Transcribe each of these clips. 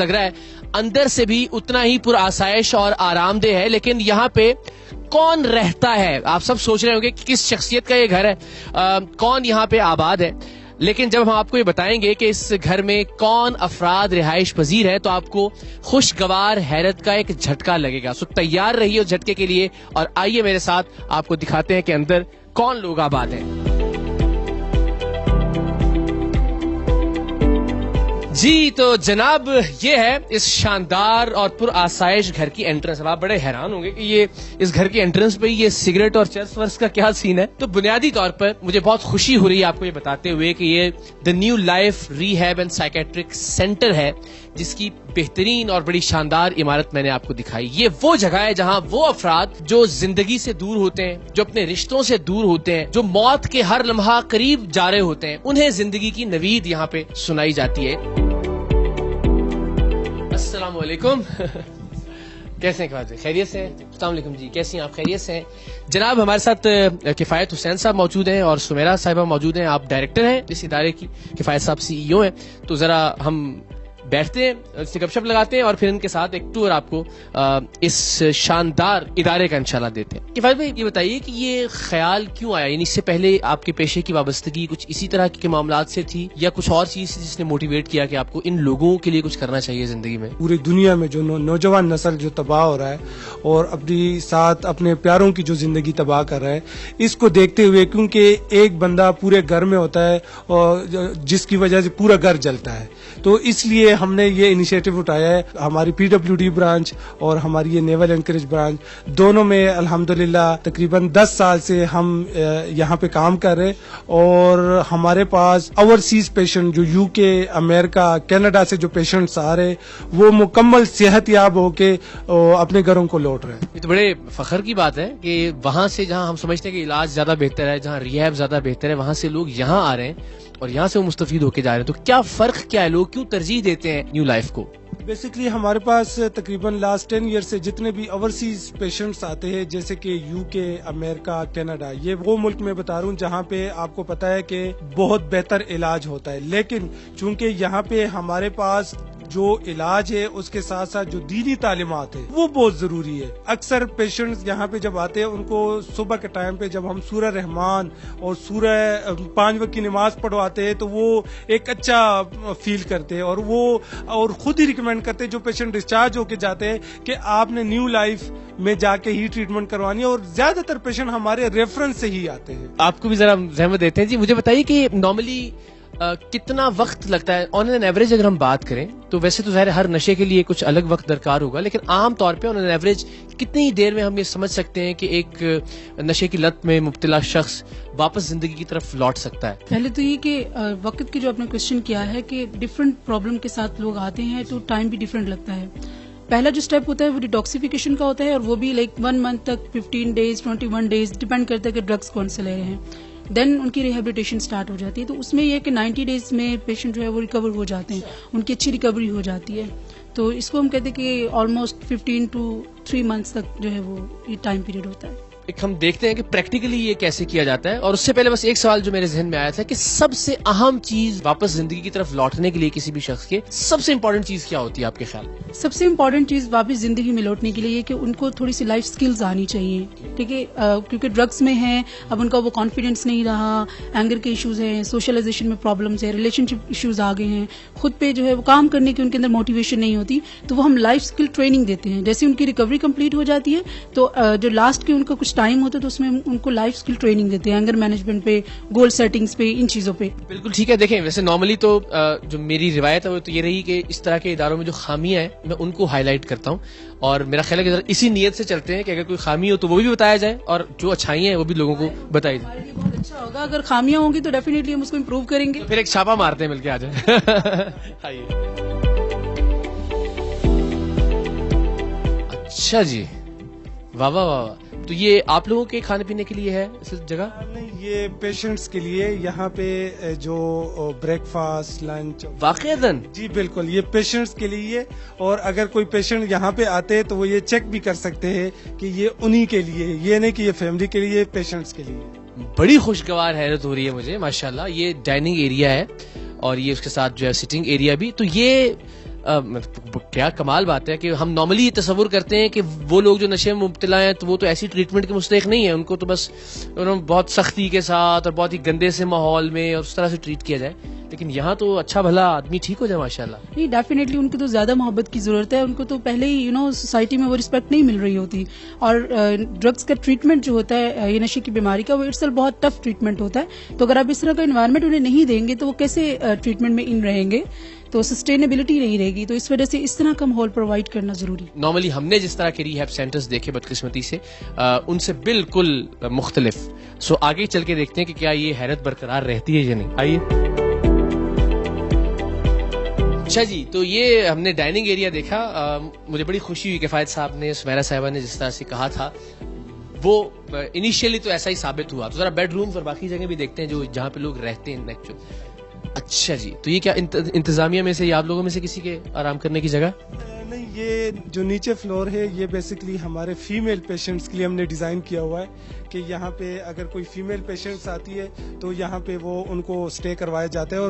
لگ رہا ہے اندر سے بھی اتنا ہی پر آسائش اور آرام دہ ہے. لیکن یہاں پہ کون رہتا ہے؟ آپ سب سوچ رہے ہوں گے کہ کس شخصیت کا یہ گھر ہے, کون یہاں پہ آباد ہے. لیکن جب ہم آپ کو یہ بتائیں گے کہ اس گھر میں کون افراد رہائش پذیر ہے تو آپ کو خوشگوار حیرت کا ایک جھٹکا لگے گا. سو تیار رہیے اس جھٹکے کے لیے اور آئیے میرے ساتھ آپ کو دکھاتے ہیں کہ اندر کون لوگ آباد ہیں. جی تو جناب یہ ہے اس شاندار اور پر آسائش گھر کی انٹرنس. اب آپ بڑے حیران ہوں گے کہ یہ اس گھر کی انٹرنس پہ یہ سگریٹ اور چرس ورس کا کیا سین ہے. تو بنیادی طور پر مجھے بہت خوشی ہو رہی ہے آپ کو یہ بتاتے ہوئے کہ یہ the new life rehab and psychiatric centre ہے جس کی بہترین اور بڑی شاندار عمارت میں نے آپ کو دکھائی. یہ وہ جگہ ہے جہاں وہ افراد جو زندگی سے دور ہوتے ہیں, جو اپنے رشتوں سے دور ہوتے ہیں, جو موت کے ہر لمحہ قریب جا رہے ہوتے ہیں, انہیں زندگی کی نوید یہاں پہ سنائی جاتی ہے. السلام علیکم. کیسے ہیں خواجہ؟ خیریت سے ہیں؟ السلام علیکم جی, کیسی ہیں آپ؟ خیریت سے ہیں جناب. ہمارے ساتھ کفایت حسین صاحب موجود ہیں اور سمیرہ صاحبہ موجود ہیں. آپ ڈائریکٹر ہیں اس ادارے کی, کفایت صاحب CEO ہیں. تو ذرا ہم بیٹھتے ہیں, اس سے گپ شپ لگاتے ہیں اور پھر ان کے ساتھ ایک ٹور آپ کو اس شاندار ادارے کا انشاءاللہ دیتے ہیں. کفایت بھائی یہ بتائیے کہ یہ خیال کیوں آیا, یعنی اس سے پہلے آپ کے پیشے کی وابستگی کچھ اسی طرح کے معاملات سے تھی یا کچھ اور چیز جس نے موٹیویٹ کیا کہ آپ کو ان لوگوں کے لیے کچھ کرنا چاہیے زندگی میں؟ پوری دنیا میں جو نوجوان نسل جو تباہ ہو رہا ہے اور اپنی ساتھ اپنے پیاروں کی جو زندگی تباہ کر رہا ہے, اس کو دیکھتے ہوئے کیونکہ ایک بندہ پورے گھر میں ہوتا ہے اور جس کی وجہ سے پورا گھر جلتا ہے, تو اس لیے ہم نے یہ انیشیٹو اٹھایا ہے. ہماری PWD برانچ اور ہماری یہ نیول اینکریج برانچ دونوں میں الحمدللہ تقریباً 10 سال سے ہم یہاں پہ کام کر رہے, اور ہمارے پاس اوورسیز پیشنٹ جو UK, امریکہ, کینیڈا سے جو پیشنٹس آ رہے وہ مکمل صحت یاب ہو کے اپنے گھروں کو لوٹ رہے ہیں. یہ تو بڑے فخر کی بات ہے کہ وہاں سے جہاں ہم سمجھتے ہیں کہ علاج زیادہ بہتر ہے, جہاں ریہیب زیادہ بہتر ہے, وہاں سے لوگ یہاں آ رہے ہیں اور یہاں سے وہ مستفید ہو کے جا رہے ہیں. تو کیا فرق کیا ہے, لوگ کیوں ترجیح دیتے ہیں نیو لائف کو؟ بیسکلی ہمارے پاس تقریباً لاسٹ 10 ایئر سے جتنے بھی اوورسیز پیشنٹس آتے ہیں جیسے کہ UK, امریکہ, کینیڈا, یہ وہ ملک میں بتا رہا ہوں جہاں پہ آپ کو پتا ہے کہ بہت بہتر علاج ہوتا ہے. لیکن چونکہ یہاں پہ ہمارے پاس جو علاج ہے اس کے ساتھ ساتھ جو دینی تعلیمات ہے وہ بہت ضروری ہے. اکثر پیشنٹس یہاں پہ جب آتے ہیں ان کو صبح کے ٹائم پہ جب ہم سورہ رحمان اور سورہ 5 وقت کی نماز پڑھواتے ہیں تو وہ ایک اچھا فیل کرتے ہیں, اور خود ہی ریکمینڈ کرتے ہیں جو پیشنٹ ڈسچارج ہو کے جاتے ہیں کہ آپ نے نیو لائف میں جا کے ہی ٹریٹمنٹ کروانی ہے, اور زیادہ تر پیشنٹ ہمارے ریفرنس سے ہی آتے ہیں. آپ کو بھی ذرا زحمت دیتے ہیں. جی مجھے بتائیے کہ نارملی کتنا وقت لگتا ہے آن این ایوریج؟ اگر ہم بات کریں تو ویسے تو ظاہر ہر نشے کے لیے کچھ الگ وقت درکار ہوگا, لیکن عام طور پہ آن این ایوریج کتنی دیر میں ہم یہ سمجھ سکتے ہیں کہ ایک نشے کی لت میں مبتلا شخص واپس زندگی کی طرف لوٹ سکتا ہے؟ پہلے تو یہ کہ وقت کی جو آپ نے کوشچن کیا ہے کہ ڈفرینٹ پرابلم کے ساتھ لوگ آتے ہیں تو ٹائم بھی ڈفرینٹ لگتا ہے. پہلا جو سٹیپ ہوتا ہے وہ ڈیٹاکسیفیکیشن کا ہوتا ہے, اور وہ بھی لائک 1 منتھ تک 15 days 21 days ڈیپینڈ کرتا ہے کہ ڈرگس کون سے لے رہے ہیں. دین ان کی ریہیبلیٹیشن سٹارٹ ہو جاتی ہے. تو اس میں یہ کہ 90 days میں پیشنٹ جو ہے وہ ریکور ہو جاتے ہیں, ان کی اچھی ریکوری ہو جاتی ہے. تو اس کو ہم کہتے ہیں کہ آلموسٹ 15 to 3 months تک جو ہے وہ یہ ٹائم پیریڈ ہوتا ہے. ایک ہم دیکھتے ہیں کہ پریکٹیکلی یہ کیسے کیا جاتا ہے. اور اس سے پہلے بس ایک سوال جو میرے ذہن میں آیا تھا کہ سب سے اہم چیز واپس زندگی کی طرف لوٹنے کے لیے کسی بھی شخص کے سب سے امپورٹنٹ چیز کیا ہوتی ہے آپ کے خیال میں؟ سب سے امپورٹنٹ چیز واپس زندگی میں لوٹنے کے لیے یہ کہ ان کو تھوڑی سی لائف سکلز آنی چاہیے. ٹھیک ہے, کیونکہ ڈرگس میں ہیں, اب ان کا وہ کانفیڈینس نہیں رہا, اینگر کے ایشوز ہیں, سوشلائزیشن میں پرابلمس ہیں, ریلیشن شپ ایشوز آ گئے ہیں, خود پہ جو ہے وہ کام کرنے کی ان کے اندر موٹیویشن نہیں ہوتی. تو وہ ہم لائف سکل ٹریننگ دیتے ہیں. جیسے ان کی ریکوری کمپلیٹ ہو جاتی ہے تو جو لاسٹ کے ان کا کچھ ٹائم ہوتا ہے تو اس میں ان کو لائف سکل ٹریننگ دیتے ہیں, اینگر مینجمنٹ پہ, گول سیٹنگز پہ, ان چیزوں پہ. بالکل ٹھیک ہے. دیکھیں ویسے نارملی تو جو میری روایت ہے وہ تو یہ رہی کہ اس طرح کے اداروں میں جو خامیاں ہیں میں ان کو ہائی لائٹ کرتا ہوں, اور میرا خیال ہے کہ اسی نیت سے چلتے ہیں کہ اگر کوئی خامی ہو تو وہ بھی بتایا جائے اور جو اچھائیاں ہیں وہ بھی لوگوں کو بتائی جائے. بہت اچھا ہوگا اگر خامیاں ہوں گی تو ڈیفینیٹلی ہم اس کو امپروو کریں گے. پھر ایک چھاپا مارتے ہیں مل کے, آ جائیں. اچھا جی, واہ واہ واہ. تو یہ آپ لوگوں کے کھانے پینے کے لیے ہے اس جگہ؟ یہ پیشنٹس کے لیے یہاں پہ جو بریک فاسٹ, لنچ. واقعتاً؟ جی بالکل, یہ پیشنٹس کے لیے. اور اگر کوئی پیشنٹ یہاں پہ آتے تو وہ یہ چیک بھی کر سکتے ہیں کہ یہ انہی کے لیے, یہ نہیں کہ یہ فیملی کے لیے, پیشنٹس کے لیے. بڑی خوشگوار حیرت ہو رہی ہے مجھے ماشاءاللہ. یہ ڈائننگ ایریا ہے اور یہ اس کے ساتھ جو ہے سٹنگ ایریا بھی. تو یہ کیا کمال بات ہے کہ ہم نارملی یہ تصور کرتے ہیں کہ وہ لوگ جو نشے میں مبتلا ہیں تو وہ تو ایسی ٹریٹمنٹ کے مستحق نہیں ہیں, ان کو تو بس بہت سختی کے ساتھ اور بہت ہی گندے سے ماحول میں اور اس طرح سے ٹریٹ کیا جائے, لیکن یہاں تو اچھا بھلا آدمی ٹھیک ہو جائے ماشاءاللہ. نہیں, ڈیفینیٹلی ان کو تو زیادہ محبت کی ضرورت ہے, ان کو تو پہلے ہی سوسائٹی میں وہ رسپیکٹ نہیں مل رہی ہوتی, اور ڈرگس کا ٹریٹمنٹ جو ہوتا ہے یہ نشے کی بیماری کا, وہ اٹسیلف بہت ٹف ٹریٹمنٹ ہوتا ہے. تو اگر آپ اس طرح کا انوائرمنٹ انہیں نہیں دیں گے تو وہ کیسے ٹریٹمنٹ میں ان رہیں گے, تو سسٹینیبلٹی نہیں رہے گی. تو اس وجہ سے اس طرح کا ماحول پرووائڈ کرنا ضروری. نارملی ہم نے جس طرح کے ریہیب سینٹرز دیکھے بدقسمتی سے ان سے بالکل مختلف. سو آگے چل کے دیکھتے ہیں کہ کیا یہ حیرت برقرار رہتی ہے یا نہیں. آئیے. اچھا جی, تو یہ ہم نے ڈائننگ ایریا دیکھا. مجھے بڑی خوشی ہوئی کہ فائد صاحب نے, سمیرہ صاحبہ نے جس طرح سے کہا تھا وہ انیشیلی تو ایسا ہی ثابت ہوا. تو ذرا بیڈ رومز اور باقی جگہ بھی دیکھتے ہیں جو جہاں پہ لوگ رہتے ہیں ایکچوئل. اچھا جی, تو یہ کیا انتظامیہ میں سے یا آپ لوگوں میں سے کسی کے آرام کرنے کی جگہ؟ نہیں, یہ جو نیچے فلور ہے یہ بیسکلی ہمارے فیمیل پیشنٹس کے لیے ہم نے ڈیزائن کیا ہوا ہے کہ یہاں پہ اگر کوئی فیمیل پیشنٹس آتی ہے تو یہاں پہ وہ ان کو اسٹے کروایا جاتا ہے.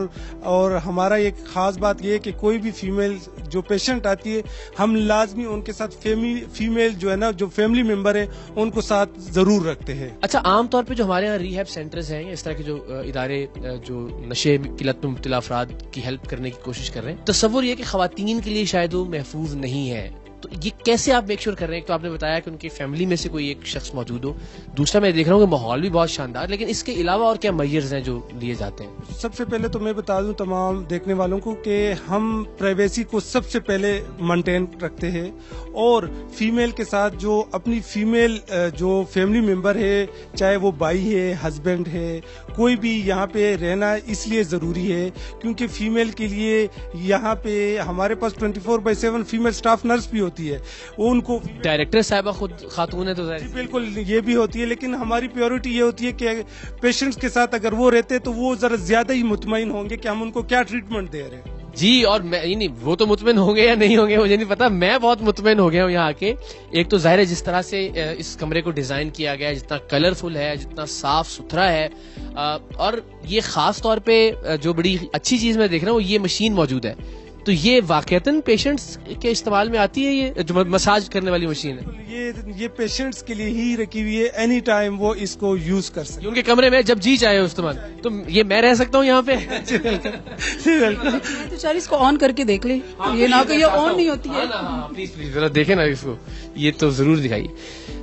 اور ہمارا ایک خاص بات یہ ہے کہ کوئی بھی فیمیل جو پیشنٹ آتی ہے ہم لازمی ان کے ساتھ فیمیل جو ہے نا, جو فیملی ممبر ہے ان کو ساتھ ضرور رکھتے ہیں. اچھا, عام طور پہ جو ہمارے یہاں ریہیب سینٹرز ہیں, اس طرح کے جو ادارے جو نشے کی لت میں مبتلا افراد کی ہیلپ کرنے کی کوشش کر رہے ہیں, تصور یہ کہ خواتین کے لیے شاید وہ محفوظ نہیں ہے, تو یہ کیسے آپ میک شور کر رہے ہیں؟ تو آپ نے بتایا کہ ان کی فیملی میں سے کوئی ایک شخص موجود ہو, دوسرا میں دیکھ رہا ہوں کہ ماحول بھی بہت شاندار, لیکن اس کے علاوہ اور کیا میجرز ہیں جو لیے جاتے ہیں؟ سب سے پہلے تو میں بتا دوں تمام دیکھنے والوں کو کہ ہم پرائیویسی کو سب سے پہلے مینٹین رکھتے ہیں, اور فیمیل کے ساتھ جو اپنی فیمیل جو فیملی ممبر ہے, چاہے وہ بھائی ہے, ہسبینڈ ہے, کوئی بھی یہاں پہ رہنا اس لیے ضروری ہے کیونکہ فیمیل کے لیے یہاں پہ ہمارے پاس 24/7 فیمیل سٹاف نرس بھی ہوتی ہے. وہ ان کو ڈائریکٹر صاحبہ خود خاتون ہے تو بالکل یہ بھی ہوتی ہے, لیکن ہماری پیورٹی یہ ہوتی ہے کہ پیشنٹس کے ساتھ اگر وہ رہتے تو وہ ذرا زیادہ ہی مطمئن ہوں گے کہ ہم ان کو کیا ٹریٹمنٹ دے رہے ہیں. جی, اور نہیں, وہ تو مطمئن ہوں گے یا نہیں ہوں گے مجھے نہیں پتا, میں بہت مطمئن ہو گیا ہوں یہاں آ کے. ایک تو ظاہر ہے جس طرح سے اس کمرے کو ڈیزائن کیا گیا ہے, جتنا کلرفل ہے, جتنا صاف ستھرا ہے, اور یہ خاص طور پہ جو بڑی اچھی چیز میں دیکھ رہا ہوں یہ مشین موجود ہے. تو یہ واقعتاً پیشنٹس کے استعمال میں آتی ہے, یہ جو مساج کرنے والی مشین ہے یہ پیشنٹس کے لیے ہی رکھی ہوئی ہے, اینی ٹائم وہ اس کو یوز کر سکتے. ان کے کمرے میں جب جی چاہے استعمال, تو یہ میں رہ سکتا ہوں یہاں پہ؟ تو چار اس کو آن کر کے دیکھ لیں, یہ نہ کہ یہ آن نہیں ہوتی ہے. پلیز پلیز ذرا دیکھیں نا اس کو, یہ تو ضرور دکھائیے.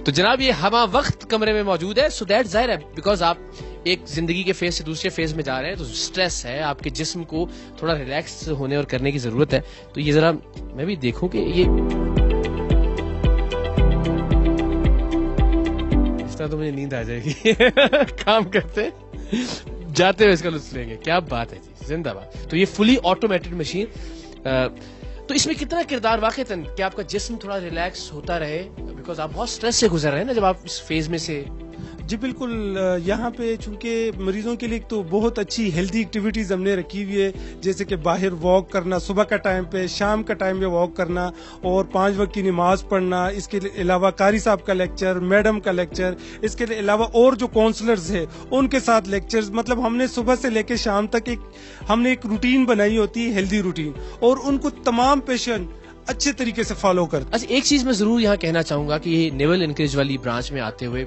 تو جناب یہ ہمہ وقت کمرے میں موجود ہے, سو دیٹ ظاہر ہے بیکاز آپ ایک زندگی کے فیز سے دوسرے فیز میں جا رہے ہیں تو اسٹریس ہے, آپ کے جسم کو تھوڑا ریلیکس ہونے اور کرنے کی ضرورت ہے. تو یہ ذرا میں بھی دیکھوں کہ یہ اس طرح تو مجھے نیند آ جائے گی. کام کرتے جاتے ہوئے اس کا لطف لیں گے. کیا بات ہے جی, زندہ باد. تو یہ فلی آٹومیٹڈ مشین, تو اس میں کتنا کردار واقعتاً کہ آپ کا جسم تھوڑا ریلیکس ہوتا رہے, بیکاز آپ بہت اسٹریس سے گزر رہے ہیں نا جب آپ اس فیز میں سے. جی بالکل, یہاں پہ چونکہ مریضوں کے لیے تو بہت اچھی ہیلدی ایکٹیویٹیز ہم نے رکھی ہوئی ہے, جیسے کہ باہر واک کرنا, صبح کا ٹائم پہ, شام کا ٹائم پہ واک کرنا, اور 5 وقت کی نماز پڑھنا. اس کے علاوہ قاری صاحب کا لیکچر, میڈم کا لیکچر, اس کے علاوہ اور جو کاؤنسلرز ہیں ان کے ساتھ لیکچرز. مطلب ہم نے صبح سے لے کے شام تک ہم نے ایک روٹین بنائی ہوتی ہے, ہیلدی روٹین, اور ان کو تمام پیشنٹ اچھے طریقے سے فالو کرتے. اچھا, ایک چیز میں ضرور یہاں کہنا چاہوں گا کہ یہ نیول انکریج والی برانچ میں آتے ہوئے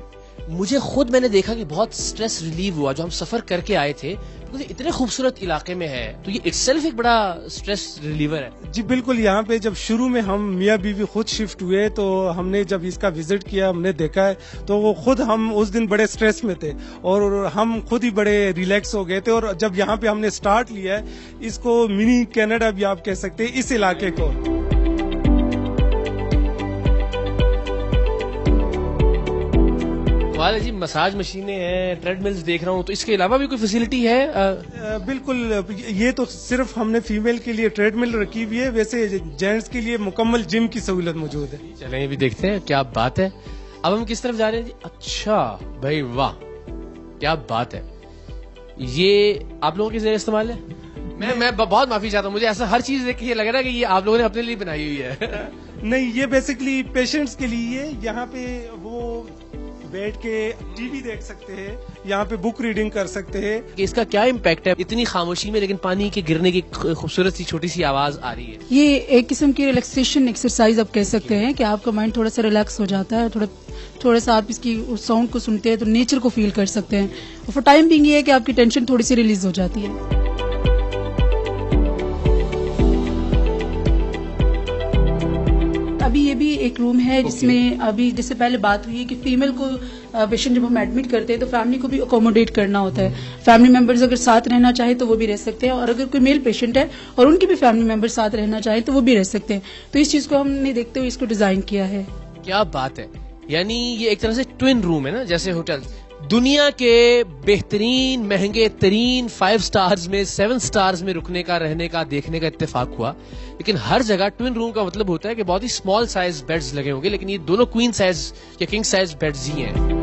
مجھے خود میں نے دیکھا کہ بہت سٹریس ریلیو ہوا. جو ہم سفر کر کے آئے تھے اتنے خوبصورت علاقے میں ہے, تو یہ اٹ سیلف ایک بڑا سٹریس ریلیور ہے. جی بالکل, یہاں پہ جب شروع میں ہم میاں بیوی خود شفٹ ہوئے تو ہم نے جب اس کا وزٹ کیا, ہم نے دیکھا ہے تو وہ خود ہم اس دن بڑے سٹریس میں تھے اور ہم خود ہی بڑے ریلیکس ہو گئے تھے. اور جب یہاں پہ ہم نے سٹارٹ لیا ہے اس کو منی کینیڈا بھی آپ کہہ سکتے ہیں اس علاقے کو. جی مساج مشینیں ہیں, ٹریڈ ملز دیکھ رہا ہوں, تو اس کے علاوہ بھی کوئی فیسلٹی ہے؟ بالکل, یہ تو صرف ہم نے فیمیل کے لیے ٹریڈ مل رکھی ہوئی ہے, ویسے جینٹس کے لیے مکمل جم کی سہولت موجود ہے. چلیں یہ بھی دیکھتے ہیں, کیا بات ہے. اب ہم کس طرف جا رہے ہیں جی؟ اچھا بھائی واہ, کیا بات ہے. یہ آپ لوگوں کے زیر استعمال ہے؟ میں بہت معافی چاہتا ہوں, مجھے ایسا ہر چیز دیکھ کے یہ لگ رہا ہے کہ یہ آپ لوگوں نے اپنے لیے بنائی ہوئی ہے. نہیں, یہ بیسکلی پیشنٹس کے لیے. یہاں پہ وہ बैठ के टीवी देख सकते हैं, यहाँ पे बुक रीडिंग कर सकते हैं। कि इसका क्या इम्पैक्ट है इतनी खामोशी में, लेकिन पानी के गिरने की खूबसूरत सी छोटी सी आवाज आ रही है। ये एक किस्म की रिलैक्सेशन एक्सरसाइज आप कह सकते हैं कि आपका माइंड थोड़ा सा रिलैक्स हो जाता है, थोड़ा सा आप इसकी साउंड को सुनते हैं तो नेचर को फील कर सकते हैं, और फॉर टाइम बिंग ये है कि आपकी टेंशन थोड़ी सी रिलीज हो जाती है। अभी ये भी एक रूम है जिसमें अभी जैसे पहले बात हुई है कि फीमेल को पेशेंट जब हम एडमिट करते हैं तो फैमिली को भी अकोमोडेट करना होता है। फैमिली मेंबर्स अगर साथ रहना चाहे तो वो भी रह सकते हैं, और अगर कोई मेल पेशेंट है और उनके भी फैमिली मेंबर्स साथ रहना चाहे तो वो भी रह सकते हैं। तो इस चीज को हमने देखते हुए इसको डिजाइन किया है। क्या बात है, यानी ये एक तरह से ट्विन रूम है ना, जैसे होटल। दुनिया के बेहतरीन महंगे तरीन 5 स्टार्स में 7 स्टार्स में रुकने का, रहने का, देखने का इत्तेफाक हुआ, लेकिन हर जगह ट्विन रूम का मतलब होता है कि बहुत ही स्मॉल साइज बेड्स लगे होंगे, लेकिन ये दोनों क्वीन साइज या किंग साइज बेड्स ही हैं।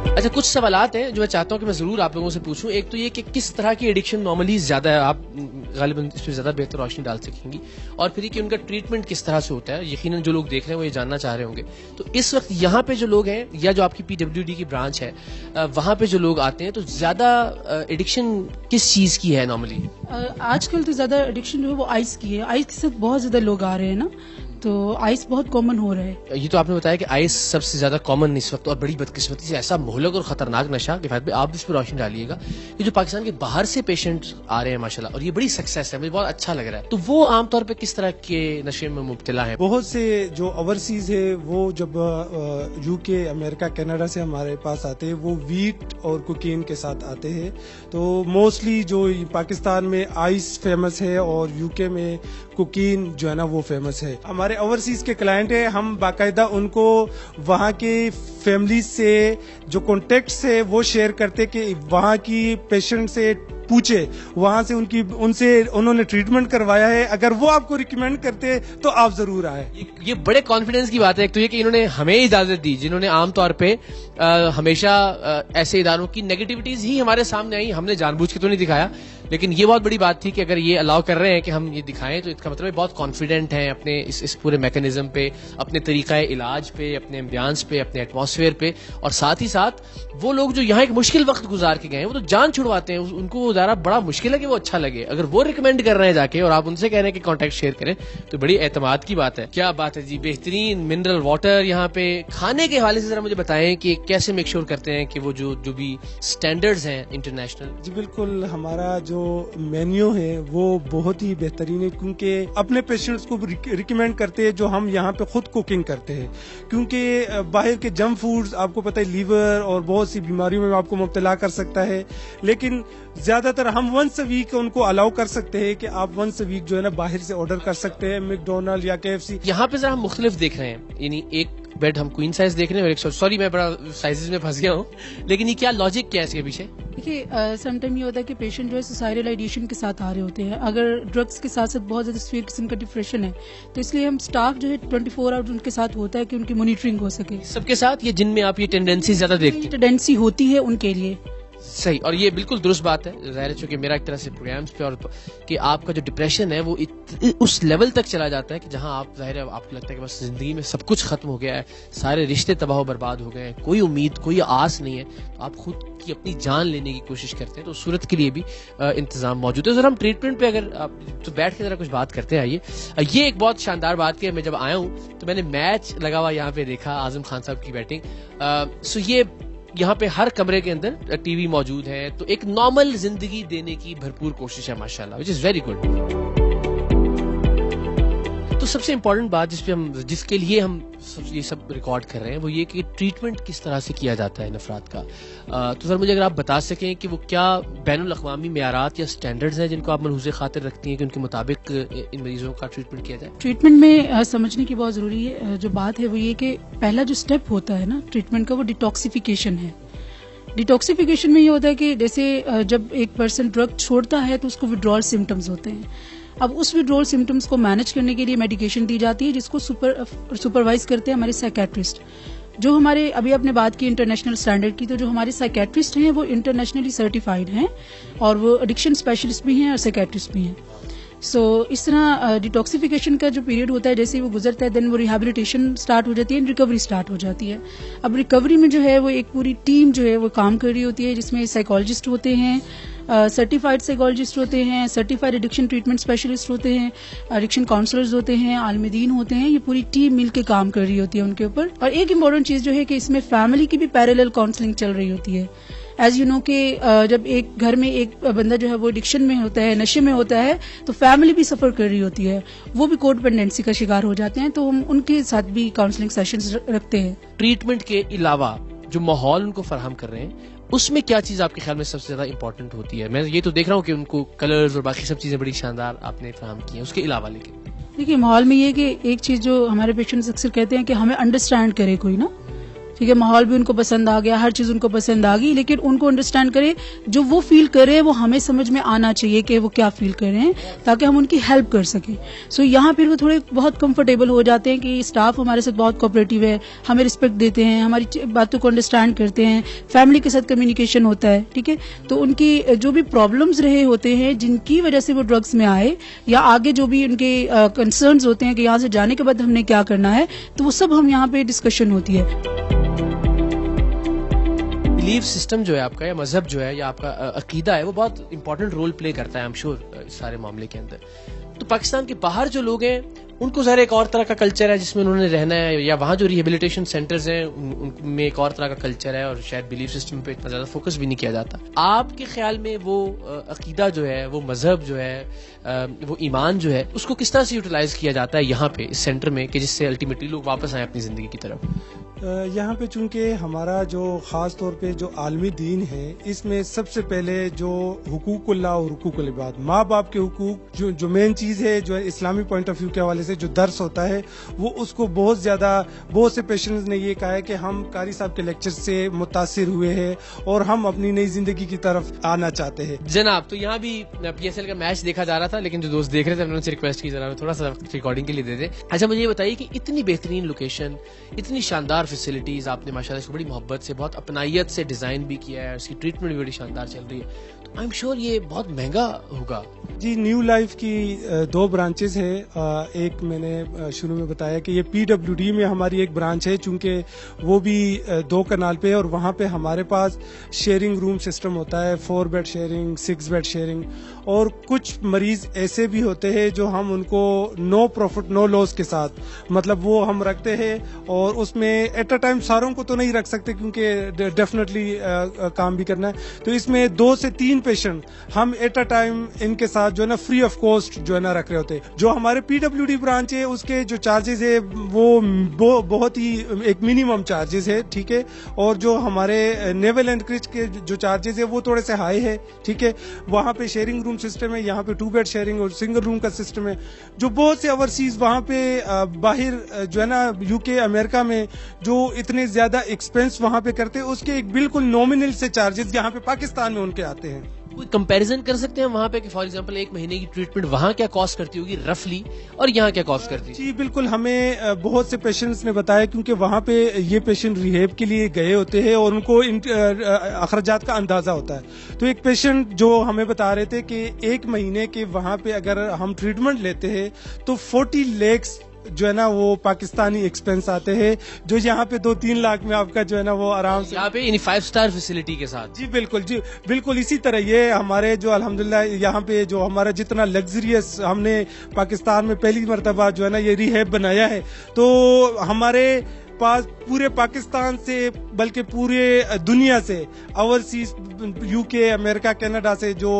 अच्छा, कुछ सवालात हैं जो मैं चाहता हूं कि मैं जरूर आप लोगों से पूछूं। एक तो ये कि किस तरह की एडिक्शन नॉर्मली ज्यादा है, आप गालिबन इस पर ज्यादा बेहतर रोशनी डाल सकेंगी, और फिर कि उनका ट्रीटमेंट किस तरह से होता है। यकीनन जो लोग देख रहे हैं वो ये जानना चाह रहे होंगे। तो इस वक्त यहाँ पे जो लोग हैं, या जो आपकी PWD की ब्रांच है, वहां पे जो लोग आते हैं, तो ज्यादा एडिक्शन किस चीज की है नॉर्मली? आजकल तो ज्यादा एडिक्शन जो है वो आइस की है। आइस के साथ बहुत ज्यादा लोग आ रहे हैं ना, तो आइस बहुत कॉमन हो रहा है। ये तो आपने बताया कि आइस सबसे ज्यादा कॉमन इस वक्त, और बड़ी बदकिस्मती से ऐसा मोहलक और खतरनाक नशा कि फायद आप इस पर रोशनी डालिएगा, कि जो पाकिस्तान के बाहर से पेशेंट आ रहे हैं माशाल्लाह, और ये बड़ी सक्सेस है, मुझे बहुत अच्छा लग रहा है। तो वो आमतौर पे किस तरह के नशे में मुब्तला है? बहुत से जो ओवरसीज है वो जब UK, अमेरिका, कनाडा से हमारे पास आते हैं, वो वीट और कोकीन के साथ आते हैं। तो मोस्टली जो पाकिस्तान में आइस फेमस है और UK में कोकीन जो है ना वो फेमस है। हमारे ओवरसीज के क्लाइंट है, हम बाकायदा उनको वहाँ के फैमिली से जो कॉन्टेक्ट्स है वो शेयर करते कि वहाँ की पेशेंट से पूछे, वहां से उनसे उन्होंने ट्रीटमेंट करवाया है, अगर वो आपको रिकमेंड करते तो आप जरूर आए। ये बड़े कॉन्फिडेंस की बात है। एक तो ये कि इन्होंने हमें इजाजत दी, जिन्होंने आमतौर पे हमेशा ऐसे इदारों की नेगेटिविटीज ही हमारे सामने आई, हमने जानबूझ के तो नहीं दिखाया, लेकिन ये बहुत बड़ी बात थी कि अगर ये अलाउ कर रहे हैं कि हम ये दिखाएं, तो इसका मतलब बहुत कॉन्फिडेंट हैं अपने इस पूरे मैकेनिज्म पे, अपने तरीका इलाज पे, अपने एम्बियंस पे, अपने एटमॉस्फेयर पे, और साथ ही साथ वो लोग जो यहाँ एक मुश्किल वक्त गुजार के गए हैं, वो तो जान छुड़वाते हैं। उनको वो ज़रा बड़ा मुश्किल है कि वो अच्छा लगे, अगर वो रिकमेंड कर रहे हैं जाके और आप उनसे कह रहे हैं कि कॉन्टैक्ट शेयर करें, तो बड़ी एतमाद की बात है। क्या बात है जी, बेहतरीन मिनरल वाटर यहाँ पे। खाने के हवाले से जरा मुझे बताएं कि कैसे मेक श्योर करते हैं कि वो जो भी स्टैंडर्ड्स हैं इंटरनेशनल? जी बिल्कुल, हमारा जो मेन्यू है वो बहुत ही बेहतरीन है, क्योंकि अपने पेशेंट्स को रिकमेंड करते हैं जो हम यहाँ पे खुद कुकिंग करते हैं, क्योंकि बाहर के जंक फूड्स आपको पता है लीवर और बहुत सी बीमारियों में आपको मुब्तला कर सकता है, लेकिन ज्यादातर हम वंस अ वीक उनको अलाउ कर सकते हैं कि आप वंस अ वीक जो है ना बाहर से ऑर्डर कर सकते हैं, मैकडोनल्ड या KFC। यहाँ पे जरा हम मुख्तलिफ देख रहे हैं, यानी एक बेड हम क्वीन साइज देख रहे हैं और एक सॉरी मैं बड़ा साइजेस में फंस गया हूँ, लेकिन ये क्या लॉजिक क्या है इसके पीछे? देखिए, समटाइम ये होता है कि पेशेंट जो है सुसाइडल आइडिएशन के साथ आ रहे होते हैं, अगर ड्रग्स के साथ साथ बहुत ज्यादा सीवियर किस्म का डिप्रेशन है, तो इसलिए हम स्टाफ जो है 24 आवर उनके साथ होता है कि उनकी मॉनिटरिंग हो सके। सबके साथ, ये जिनमें आप ये टेंडेंसी ज्यादा देखते हैं? टेंडेंसी होती है उनके लिए। सही, और ये बिल्कुल दुरुस्त बात है। ज़ाहिर है चूंकि मेरा एक तरह से प्रोग्राम्स पे और कि आपका जो डिप्रेशन है वो उस लेवल तक चला जाता है कि जहां आप ज़ाहिर है आपको लगता है कि बस जिंदगी में सब कुछ खत्म हो गया है, सारे रिश्ते तबाह बर्बाद हो गए हैं, कोई उम्मीद कोई आस नहीं है, तो आप खुद की अपनी जान लेने की कोशिश करते हैं। तो सूरत के लिए भी इंतजाम मौजूद है। सर, हम ट्रीटमेंट पे अगर आप तो बैठ के जरा कुछ बात करते हैं। आइए, ये एक बहुत शानदार बात की, मैं जब आया हूँ तो मैंने मैच लगा हुआ यहाँ पे देखा, आजम खान साहब की बैटिंग। सो ये यहाँ पे हर कमरे के अंदर टीवी मौजूद है, तो एक नॉर्मल जिंदगी देने की भरपूर कोशिश है माशाल्लाह, व्हिच इज वेरी गुड। तो सबसे इम्पोर्टेंट बात जिसके लिए हम ये सब रिकॉर्ड कर रहे हैं वो ये कि ट्रीटमेंट किस तरह से किया जाता है नफरात का। तो सर मुझे अगर आप बता सकें कि वो क्या बैनुल अक़वामी मेयारात या स्टैंडर्ड्स हैं जिनको आप मलहूज़े खातिर रखती हैं कि उनके मुताबिक इन मरीजों का ट्रीटमेंट किया जाए? ट्रीटमेंट में समझने की बहुत जरूरी है जो बात है वो ये कि पहला जो स्टेप होता है ना ट्रीटमेंट का, वो डिटॉक्सिफिकेशन है। डिटॉक्सिफिकेशन में ये होता है कि जैसे जब एक पर्सन ड्रग छोड़ता है तो उसको विड्रॉल सिम्टम्स होते हैं। अब उस विड्रॉल सिम्टम्स को मैनेज करने के लिए मेडिकेशन दी जाती है जिसको सुपरवाइज करते हैं हमारे साइकेट्रिस्ट। जो हमारे अभी आपने बात की इंटरनेशनल स्टैंडर्ड की, तो जो हमारे साइकेट्रिस्ट हैं वो इंटरनेशनली सर्टिफाइड हैं और वो एडिक्शन स्पेशलिस्ट भी हैं और साइकेट्रिस्ट भी हैं। सो इस तरह डिटॉक्सिफिकेशन का जो पीरियड होता है जैसे ही वो गुजरता है देन वो रिहेबिलिटेशन स्टार्ट हो जाती है, रिकवरी स्टार्ट हो जाती है. अब रिकवरी में जो है वो एक पूरी टीम जो है वो काम कर रही होती है, जिसमें साइकोलॉजिस्ट होते हैं, सर्टिफाइड साइकोलॉजिस्ट होते हैं, सर्टिफाइड एडिक्शन ट्रीटमेंट स्पेशलिस्ट होते हैं, एडिक्शन काउंसलर्स होते हैं, आलमदीन होते हैं. ये पूरी टीम मिलकर काम कर रही होती है उनके ऊपर. और एक इम्पोर्टेंट चीज जो है कि इसमें फैमिली की भी पैरेलल काउंसलिंग चल रही होती है. एज यू नो कि जब एक घर में एक बंदा जो है वो एडिक्शन में होता है, नशे में होता है, तो फैमिली भी सफर कर रही होती है, वो भी कोड पेंडेंसी का शिकार हो जाते हैं. तो हम उनके साथ भी काउंसलिंग सेशंस रखते हैं. ट्रीटमेंट के अलावा जो माहौल उनको फराहम कर रहे हैं उसमें क्या चीज आपके ख्याल में सबसे ज्यादा इंपॉर्टेंट होती है? मैं ये तो देख रहा हूँ कि उनको कलर्स और बाकी सब चीजें बड़ी शानदार आपने फराहम की हैं, उसके अलावा लेकिन देखिए माहौल में ये कि एक चीज जो हमारे पेशेंट्स अक्सर कहते हैं कि हमें अंडरस्टैंड करे कोई ना. ठीक है, माहौल भी उनको पसंद आ गया, हर चीज उनको पसंद आ गई, लेकिन उनको अंडरस्टैंड करे, जो वो फील कर रहे हैं वो हमें समझ में आना चाहिए कि वो क्या फील कर रहे हैं, ताकि हम उनकी हेल्प कर सकें. सो यहाँ फिर वो थोड़े बहुत कंफर्टेबल हो जाते हैं कि स्टाफ हमारे साथ बहुत कोऑपरेटिव है, हमें रिस्पेक्ट देते हैं, हमारी बातों को अंडरस्टैंड करते हैं, फैमिली के साथ कम्युनिकेशन होता है. ठीक है, तो उनकी जो भी प्रॉब्लम्स रहे होते हैं जिनकी वजह से वो ड्रग्स में आए, या आगे जो भी उनके कंसर्न्स होते हैं कि यहाँ से जाने के बाद हमने क्या करना है, तो वो सब हम यहाँ पे डिस्कशन होती है. बिलीफ सिस्टम जो है आपका, या मजहब जो है, या आपका अकीदा है, वो बहुत इंपॉर्टेंट रोल प्ले करता है आई एम श्योर इस सारे मामले के अंदर. तो पाकिस्तान के बाहर जो लोग हैं उनको ज़रा एक और तरह का कल्चर है जिसमें उन्होंने रहना है, या वहाँ जो रिहेबिलिटेशन सेंटर्स हैं उनमें एक और तरह का कल्चर है और शायद बिलीफ सिस्टम पे इतना ज़्यादा फोकस भी नहीं किया जाता. आपके ख्याल में वो अकीदा जो है, वो मजहब जो है, वो ईमान जो है, उसको किस तरह से यूटिलाइज किया जाता है यहाँ पे इस सेंटर में कि जिससे अल्टीमेटली लोग वापस आए अपनी जिंदगी की तरफ? यहाँ पे चूंकि हमारा जो खास तौर पे जो आलमी दीन है, इसमें सबसे पहले जो हुकूकुल्लाह और हुकूकुल इबाद, माँ बाप के हुकूक जो मेन चीज है, जो इस्लामी पॉइंट ऑफ व्यू के हवाले से जो दर्स होता है, वो उसको बहुत से पेशेंट्स ने ये कहा है कि हम कारी साहब के लेक्चर से मुतासिर हुए हैं और हम अपनी नई जिंदगी की तरफ आना चाहते हैं. जनाब, तो यहाँ भी PSL का मैच देखा जा रहा था, लेकिन जो दोस्त देख रहे थे उन्होंने रिक्वेस्ट की जरा थोड़ा सा रिकॉर्डिंग के लिए दे दे. अच्छा, मुझे ये बताइए कि इतनी बेहतरीन लोकेशन, इतनी शानदार फैसिलिटीज, आपने माशाल्लाह इसको बड़ी मोहब्बत से, बहुत अपनाइयत से डिजाइन भी किया है, उसकी ट्रीटमेंट भी बड़ी शानदार चल रही है, तो आई एम श्योर ये बहुत महंगा होगा. जी, न्यू लाइफ की 2 ब्रांचेस है. एक मैंने शुरू में बताया कि ये PWD में हमारी एक ब्रांच है, चूंकि वो भी 2 कनाल पे है, और वहाँ पे हमारे पास शेयरिंग रूम सिस्टम होता है, 4 बेड शेयरिंग, 6 बेड शेयरिंग. और कुछ मरीज ऐसे भी होते हैं जो हम उनको नो प्रॉफिट नो लॉस के साथ, मतलब वो हम रखते हैं, और उसमें एट अ टाइम सारों को तो नहीं रख सकते क्योंकि डेफिनेटली काम भी करना है. तो इसमें 2 से 3 पेशेंट हम एट अ टाइम इनके साथ जो है ना फ्री ऑफ कॉस्ट जो है ना रख रहे होते हैं. जो हमारे PWD ब्रांच है उसके जो चार्जेस है वो बहुत ही एक मिनिमम चार्जेस है. ठीक है, और जो हमारे नेवल एंड क्रिच के जो चार्जेस है वो थोड़े से हाई है. ठीक है, वहाँ पे शेयरिंग रूम सिस्टम है, यहाँ पे 2 बेड शेयरिंग और सिंगल रूम का सिस्टम है. जो बहुत से ओवरसीज वहाँ पे बाहर जो है ना UK अमेरिका में जो इतने ज्यादा एक्सपेंस वहाँ पे करते हैं, उसके एक बिल्कुल नॉमिनल से चार्जेस यहाँ पे पाकिस्तान में उनके आते हैं. कोई कंपैरिजन कर सकते हैं वहाँ पे कि फॉर एग्जांपल 1 महीने की ट्रीटमेंट वहाँ क्या कॉस्ट करती होगी रफली, और यहाँ क्या कॉस्ट करती है? जी बिल्कुल, हमें बहुत से पेशेंट्स ने बताया, क्योंकि वहाँ पे ये पेशेंट रिहेब के लिए गए होते हैं और उनको अखराजात का अंदाजा होता है. तो एक पेशेंट जो हमें बता रहे थे कि 1 महीने के वहाँ पे अगर हम ट्रीटमेंट लेते हैं तो 40 लाख जो है ना वो पाकिस्तानी एक्सपेंस आते हैं, जो यहाँ पे 2-3 लाख में आपका जो है ना वो आराम से यहाँ पे 5 स्टार फैसिलिटी के साथ. जी बिल्कुल इसी तरह ये हमारे जो अल्हम्दुलिल्लाह यहाँ पे जो हमारा जितना लग्जरियस हमने पाकिस्तान में पहली मर्तबा जो है ना ये रिहैब बनाया है, तो हमारे पास पूरे पाकिस्तान से बल्कि पूरे दुनिया से ओवरसीज UK अमेरिका कनाडा से जो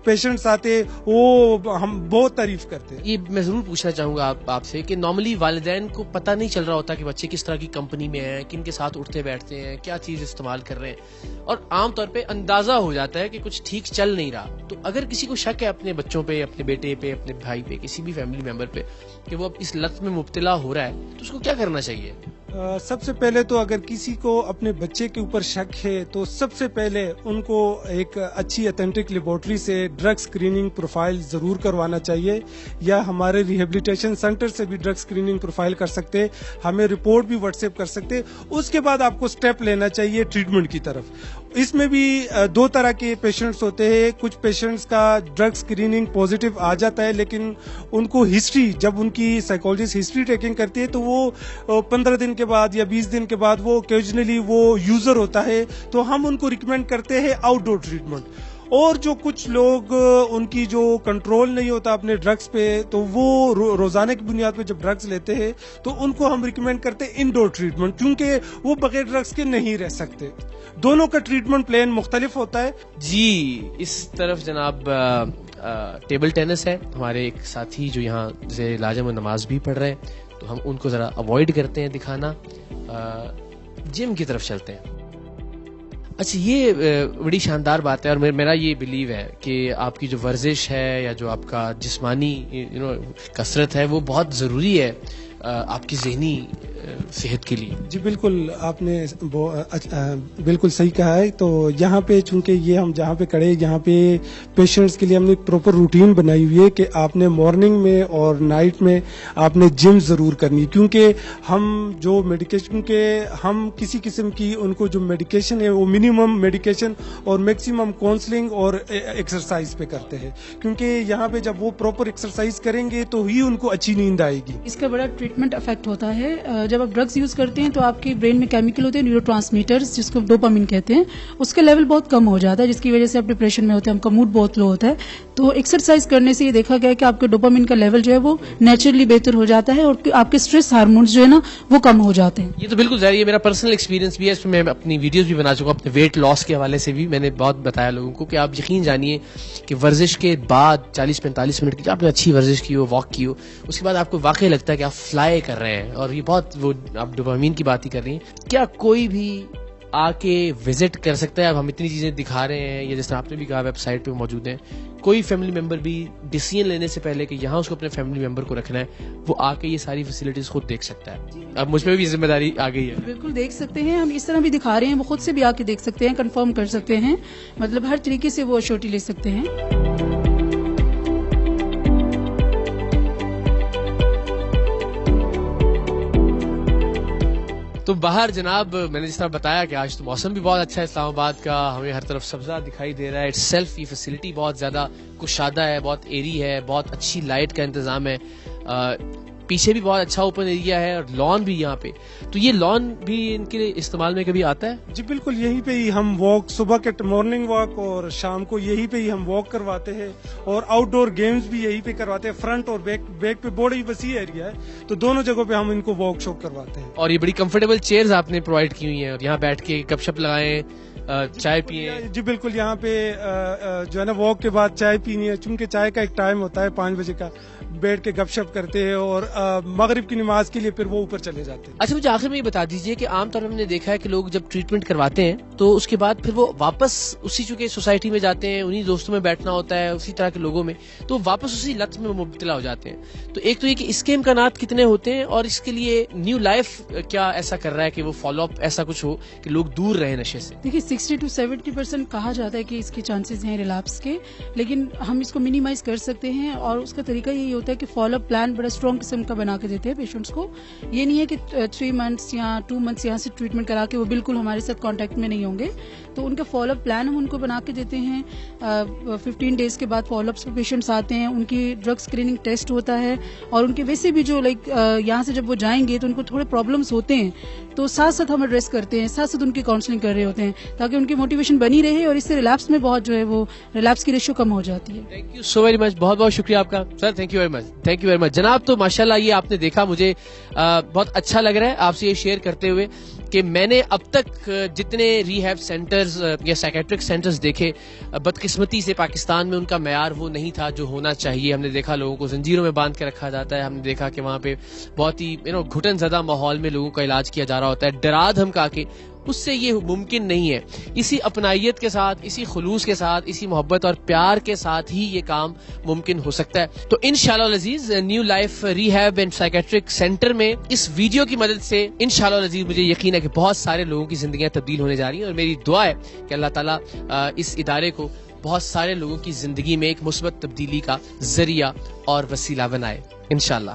पेशेंट्स आते वो हम बहुत तारीफ करते हैं. ये मैं जरूर पूछना चाहूंगा आपसे कि नॉर्मली वालिदैन को पता नहीं चल रहा होता कि बच्चे किस तरह की कंपनी में हैं, किन के साथ उठते बैठते हैं, क्या चीज इस्तेमाल कर रहे हैं, और आमतौर पे अंदाजा हो जाता है कि कुछ ठीक चल नहीं रहा. तो अगर किसी को शक है अपने बच्चों पे, अपने बेटे पे, अपने भाई पे, किसी भी फैमिली मेंबर पे कि वो अब इस लत में मुब्तला हो रहा है, तो उसको क्या करना चाहिए? सबसे पहले तो अगर किसी को अपने बच्चे के ऊपर शक है तो सबसे पहले उनको एक अच्छी ऑथेंटिक लेबोरेटरी से ड्रग स्क्रीनिंग प्रोफाइल जरूर करवाना चाहिए, या हमारे रिहेबिलिटेशन सेंटर से भी ड्रग स्क्रीनिंग प्रोफाइल कर सकते, हमें रिपोर्ट भी व्हाट्सएप कर सकते। उसके बाद आपको स्टेप लेना चाहिए ट्रीटमेंट की तरफ। इसमें भी दो तरह के पेशेंट्स होते हैं। कुछ पेशेंट्स का ड्रग स्क्रीनिंग पॉजिटिव आ जाता है, लेकिन उनको हिस्ट्री, जब उनकी साइकोलॉजिस्ट हिस्ट्री टेकिंग करती है तो वो 15 दिन के बाद या 20 दिन के बाद वो ओकेजनली वो यूजर होता है, तो हम उनको रिकमेंड करते हैं आउटडोर ट्रीटमेंट। और जो कुछ लोग उनकी जो कंट्रोल नहीं होता अपने ड्रग्स पे, तो वो रोजाना की बुनियाद पे जब ड्रग्स लेते हैं तो उनको हम रिकमेंड करते हैं इंडोर ट्रीटमेंट, क्योंकि वो बगैर ड्रग्स के नहीं रह सकते। दोनों का ट्रीटमेंट प्लान मुख्तलिफ होता है। जी, इस तरफ जनाब टेबल टेनिस है, हमारे एक साथी जो यहाँ से लाजम नमाज भी पढ़ रहे हैं, तो हम उनको जरा अवॉइड करते हैं दिखाना, जिम की तरफ चलते हैं। अच्छा, ये बड़ी शानदार बात है, और मेरा ये बिलीव है कि आपकी जो वर्जिश है या जो आपका जिस्मानी कसरत है वो बहुत ज़रूरी है आपकी ज़हनी सेहत के लिए। जी बिल्कुल, आपने बिल्कुल सही कहा है। तो यहाँ पे चूंकि ये हम जहाँ पे खड़े, यहाँ पे पेशेंट्स के लिए हमने प्रॉपर रूटीन बनाई हुई है कि आपने मॉर्निंग में और नाइट में आपने जिम जरूर करनी है, क्योंकि हम जो मेडिकेशन के हम किसी किस्म की उनको जो मेडिकेशन है वो मिनिमम मेडिकेशन और मैक्सिमम काउंसलिंग और एक्सरसाइज पे करते हैं, क्योंकि यहाँ पे जब वो प्रॉपर एक्सरसाइज करेंगे तो ही उनको अच्छी नींद आएगी। इसका बड़ा ट्रीटमेंट इफेक्ट होता है। जब आप ड्रग्स यूज करते हैं तो आपके ब्रेन में केमिकल होते हैं, न्यूरोट्रांसमीटर्स, जिसको डोपामिन कहते हैं, उसका लेवल बहुत कम हो जाता है, जिसकी वजह से आप डिप्रेशन में होते हैं, आपका मूड बहुत लो होता है। तो एक्सरसाइज करने से ये देखा गया है कि आपके डोपामिन का लेवल जो है वो नेचुरली बेहतर हो जाता है और आपके स्ट्रेस हार्मोन्स जो है ना वो कम हो जाते हैं। ये तो बिल्कुल जाहिर है, मेरा पर्सनल एक्सपीरियंस भी है, इसमें मैं अपनी वीडियोस भी बना चुका हूं, अपने वेट लॉस के हवाले से भी मैंने बहुत बताया लोगों को कि आप यकीन जानिए कि वर्जिश के बाद 40-45 मिनट की आपने अच्छी वर्जिश की हो, वॉक की हो, उसके बाद आपको वाकई लगता है कि आप फ्लाई कर रहे हैं, और ये बहुत वो आप डोपामिन की बात ही कर रही हैं। क्या कोई भी आके विजिट कर सकता है? अब हम इतनी चीजें दिखा रहे हैं, या जैसे आपने भी कहा वेबसाइट पे मौजूद हैं, कोई फैमिली मेंबर भी डिसीजन लेने से पहले कि यहाँ उसको अपने फैमिली मेंबर को रखना है, वो आके ये सारी फैसिलिटीज खुद देख सकता है। अब मुझ पे भी जिम्मेदारी आ गई है। बिल्कुल देख सकते हैं, हम इस तरह भी दिखा रहे हैं, वो खुद से भी आके देख सकते हैं, कंफर्म कर सकते हैं, मतलब हर तरीके से वो अश्योरिटी ले सकते हैं। तो बाहर जनाब मैंने जिस तरह बताया कि आज तो मौसम भी बहुत अच्छा है इस्लामाबाद का, हमें हर तरफ सब्जा दिखाई दे रहा है, इट्स सेल्फ ये फैसिलिटी बहुत ज्यादा कुशादा है, बहुत एरी है, बहुत अच्छी लाइट का इंतजाम है, पीछे भी बहुत अच्छा ओपन एरिया है, और लॉन भी यहाँ पे। तो ये लॉन भी इनके इस्तेमाल में कभी आता है? जी बिल्कुल, यहीं पे ही हम वॉक, सुबह के मॉर्निंग वॉक और शाम को यहीं पे ही हम वॉक करवाते हैं, और आउटडोर गेम्स भी यहीं पे करवाते हैं। फ्रंट और बैक पे बड़ा ही वसी एरिया है, तो दोनों जगहों पे हम इनको वॉक शॉप करवाते हैं। और ये बड़ी कंफर्टेबल चेयर्स आपने प्रोवाइड की हुई हैं, और यहाँ बैठ के गपशप लगाएं, चाय पिए। जी बिल्कुल, यहाँ पे जो है ना वॉक के बाद चाय पीनी है, चूंकि चाय का एक टाइम होता है 5 बजे का, बैठ के गपशप करते हैं, और मगरिब की नमाज के लिए फिर वो ऊपर चले जाते हैं। अच्छा, मुझे आखिर में ये बता दीजिए कि आमतौर पर हमने देखा है कि लोग जब ट्रीटमेंट करवाते हैं तो उसके बाद फिर वो वापस उसी चूंकि सोसाइटी में जाते हैं, उन्हीं दोस्तों में बैठना होता है, उसी तरह के लोगों में, तो वापस उसी लत में मुब्तला हो जाते हैं। तो एक तो ये कि इसके इम्कानात कितने होते हैं, और इसके लिए न्यू लाइफ क्या ऐसा कर रहा है कि वो फॉलो अप ऐसा कुछ हो कि लोग दूर रहे नशे से? देखिए 60 to 70% कहा जाता है कि इसके चांसेस हैं रिलैप्स के, लेकिन हम इसको मिनिमाइज कर सकते हैं, और उसका तरीका यही होता है कि फॉलो अप प्लान बड़ा स्ट्रॉन्ग किस्म का बना के देते हैं पेशेंट्स को। ये नहीं है कि 3 मंथ्स या 2 मंथ्स यहाँ से ट्रीटमेंट करा के वो बिल्कुल हमारे साथ कांटेक्ट में नहीं होंगे, तो उनका फॉलो अप प्लान हम उनको बना के देते हैं। 15 डेज के बाद फॉलो अप्स पे पेशेंट्स आते हैं, उनकी ड्रग स्क्रीनिंग टेस्ट होता है, और उनके वैसे भी जो यहाँ से जब वो जाएंगे तो उनको थोड़े प्रॉब्लम्स होते हैं, तो साथ साथ हम एड्रेस करते हैं, साथ साथ उनकी काउंसलिंग कर रहे होते हैं, ताकि उनकी मोटिवेशन बनी रहे, और इससे रिलैप्स में बहुत जो है वो रिलैप्स की रेशियो कम हो जाती है। Thank you so very much, बहुत बहुत शुक्रिया आपका sir, thank you very much, thank you very much जनाब। तो माशाल्लाह ये आपने देखा, मुझे बहुत अच्छा लग रहा है आपसे ये शेयर करते हुए कि मैंने अब तक जितने रिहैब सेंटर्स या साइकेट्रिक सेंटर्स देखे, बदकिस्मती से पाकिस्तान में उनका मैयार वो नहीं था जो होना चाहिए। हमने देखा लोगों को जंजीरों में बांध के रखा जाता है, हमने देखा कि वहाँ पे बहुत ही घुटन ज़दा माहौल में लोगों का इलाज किया जा रहा होता है, डरा धमका के اس سے یہ ممکن نہیں ہے. اسی اپنائیت کے ساتھ, اسی خلوص کے ساتھ, اسی محبت اور پیار کے ساتھ ہی یہ کام ممکن ہو سکتا ہے. تو انشاءاللہ العزیز new life rehab and psychiatric centre میں اس ویڈیو کی مدد سے انشاءاللہ العزیز مجھے یقین ہے کہ بہت سارے لوگوں کی زندگیاں تبدیل ہونے جا رہی ہیں, اور میری دعا ہے کہ اللہ تعالیٰ اس ادارے کو بہت سارے لوگوں کی زندگی میں ایک مثبت تبدیلی کا ذریعہ اور وسیلہ بنائے انشاءاللہ.